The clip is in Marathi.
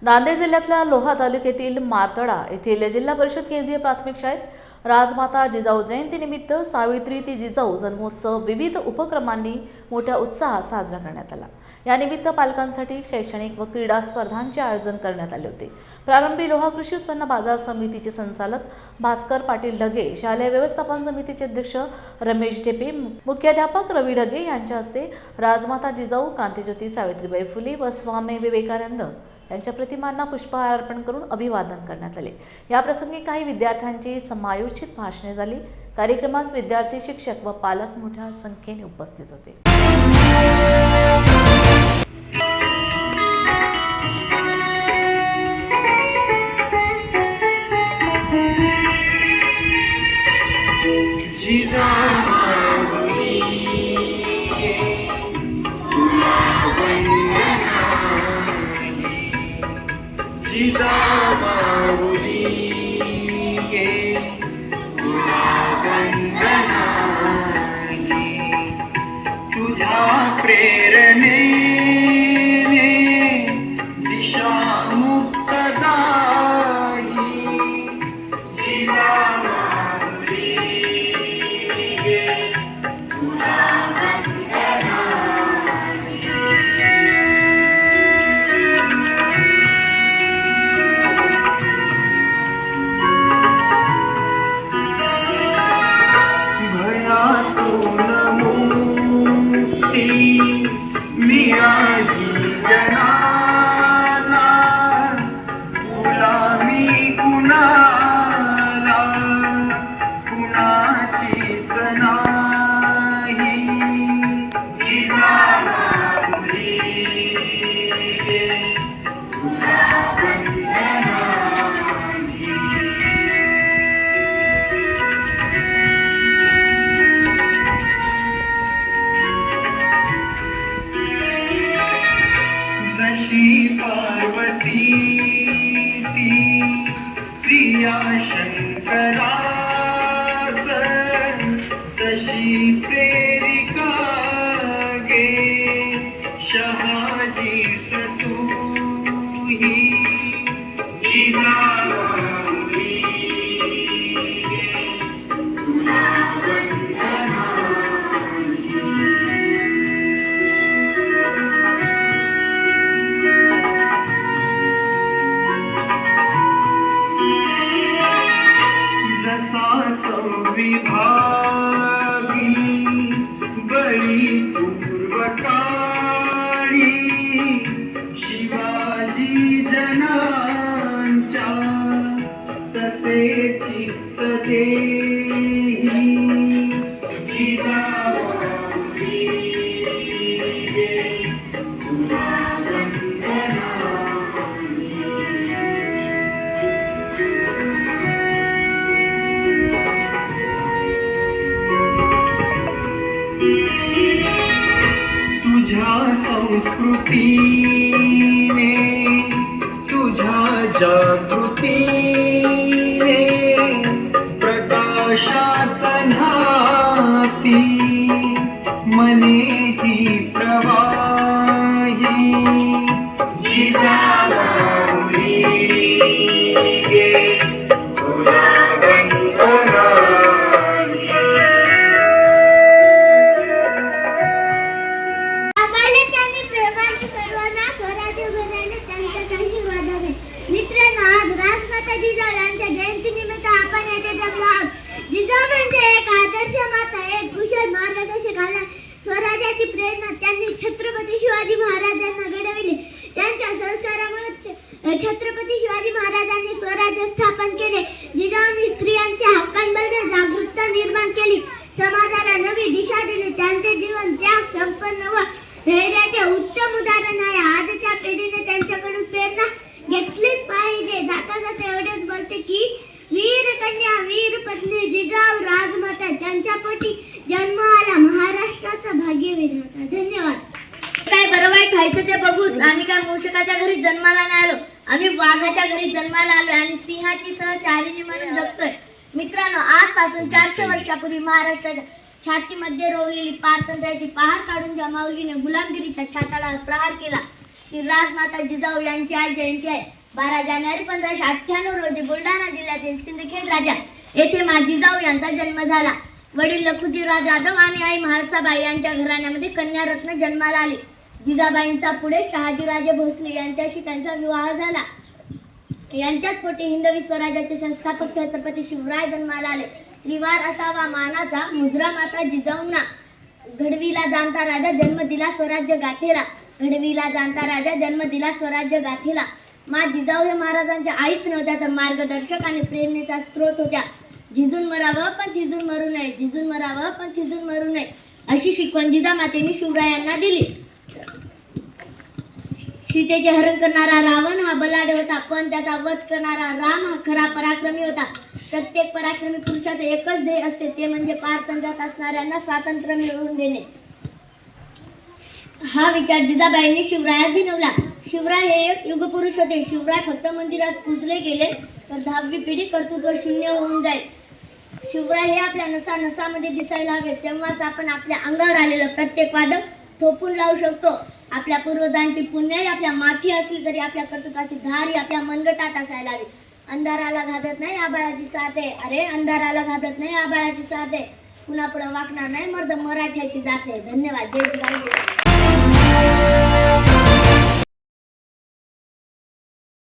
नांदेड जिल्ह्यातल्या लोहा तालुक्यातील मारतळा येथील जिल्हा परिषद केंद्रीय प्राथमिक शाळेत राजमाता जिजाऊ जयंतीनिमित्त सावित्री ती जिजाऊ जन्मोत्सव विविध उपक्रमांनी मोठ्या उत्साहात साजरा करण्यात आला। यानिमित्त पालकांसाठी शैक्षणिक व क्रीडा स्पर्धांचे आयोजन करण्यात आले होते। प्रारंभी लोहा कृषी उत्पन्न बाजार समितीचे संचालक भास्कर पाटील ढगे, शालेय व्यवस्थापन समितीचे अध्यक्ष रमेश ढेपे, मुख्याध्यापक रवी ढगे यांच्या हस्ते राजमाता जिजाऊ, क्रांतिज्योती सावित्रीबाई फुले व स्वामी विवेकानंद यांच्या प्रतिमांना पुष्पहार अर्पण करून अभिवादन करण्यात आले। या प्रसंगी काही विद्यार्थ्यांची समायोजित भाषणे झाली। कार्यक्रमास विद्यार्थी, शिक्षक व पालक मोठ्या संख्येने उपस्थित होते। तुझ्या प्रेरणेने दिशा मुक्तदायी जिजामाऊली तुला मिळाली जनाला गुलामी कुणाला कुणाचीच नाही जिजामाऊली तुला जशी पार्वती ती प्रिया शंकरास तशी प्रेरिका गे शहाजीस तूही जिजामाऊली तुला संविभागी बळी पूर्वकाळी शिवाजी जनांच्या तसे चित्त देही जिजामाऊली तुला तुझ्या संस्कृतीने तुझ्या जागृतीने प्रकाशात न्हाती मने ही प्रवाही जिजामाऊली तुला जिजाऊ यांच्या जयंतीनिमित्त आपण येथे जमलो आहोत। जिजाऊ म्हणजे एक आदर्श माता, एक कुशल मार्गदर्शक आणि स्वराज्याची प्रेरणा त्यांनी छत्रपती शिवाजी महाराजांना घडविले। त्यांच्या संस्कारामुळे छत्रपती शिवाजी महाराजांनी स्वराज्य स्थापन केले। जिजाऊंनी स्त्रियांच्या हक्कांबद्दल जागरूकता निर्माण केली, समाजाला नवी दिशा दिली। त्यांचे जीवन त्याग, संपन्न व धैर्याचे उत्तम उदाहरण आहे। आजच्या पिढीने त्यांच्याकडून प्रेरणा घेतलीच पाहिजे। जाता जाता एवढेच बोलते की वीर कन्या, वीर पत्नी जिजाऊ राजमाता त्यांच्या पोटी जन्म आला महाराष्ट्राचा भाग्यवीर होता। धन्यवाद। काय बरं वाईट व्हायचं ते बघूच। आम्ही काय मूषकाच्या घरी जन्माला नाही आलो, आम्ही वाघाच्या घरी जन्माला आलो आणि सिंहाची सहचारिणी म्हणून जगतोय। मित्रांनो, आजपासून 400 वर्षापूर्वी महाराष्ट्राच्या छातीमध्ये रोवलेली पारतंत्र्याची पहार काढून ज्या माऊलीने गुलामगिरीच्या छाताडावर प्रहार केला की राजमाता जिजाऊ यांची आज जयंती आहे. 12 जानेवारी 1598 रोजी बुलढाणा जिल्ह्यातील सिंदखेड राजा येथे मा जिजाऊ यांचा जन्म झाला. वडील लखुजीराव जाधव आणि आई म्हाळसाबाई यांच्या घराण्यामध्ये कन्यारत्न जन्माला आली. जिजाबाईंचा पुढे शहाजीराजे भोसले यांच्याशी त्यांचा विवाह झाला. यांच्याच पोटी हिंदवी स्वराज्याचे संस्थापक छत्रपती शिवराय जन्माला आले. त्रिवार असावा मानाचा मुजरा माता जिजाऊंना, घडवीला जाणता राजा जन्म दिला स्वराज्य गाथेला. घडवीला जाणता राजा जन्म दिला स्वराज्य गाथेला. मा जिजाऊ हे महाराजांच्या आईच नव्हत्या तर मार्गदर्शक आणि प्रेरणेचा स्रोत होत्या. झिजून मरावं पण झिजून मरू नये, झिजून मरावं पण झिजून मरू नये अशी शिकवण जिजामातेने शिवरायांना दिली. सीतेचे हरण करणारा रावण हा बलाढ्य होता, पण त्याचा वध करणारा राम हा खरा पराक्रमी होता. प्रत्येक पराक्रमी पुरुषाचे एकच ध्येय असते, ते म्हणजे पारतंत्र्यात असणाऱ्यांना स्वातंत्र्य मिळवून देणे. हा विचार जिजाबाईंनी शिवरायात भिनवला. शिवराय हे एक युगपुरुष होते. शिवराय फक्त मंदिरात पूजले गेले तर 10वी पिढी कर्तृत्व शून्य होऊन जाईल. शिवराय हे आपल्या नसा नसामध्ये दिसायला हवे, तेव्हाच आपण आपल्या अंगावर आलेलं प्रत्येक वादळ थोपून लावू शकतो. आपल्या पूर्वजांची पुण्याई आपल्या माथी असली तरी आपल्या कर्तृत्वाची धार ही आपल्या मनगटात असायला हवी. अंधाराला घाबरत नाही आबाळाची साथ आहे. अरे अंधाराला घाबरत नाही आबाळाची साथ आहे. पुन्हा पुढे वाकणार नाही मर्द मराठ्याची जाते. धन्यवाद. जय जिजाऊ.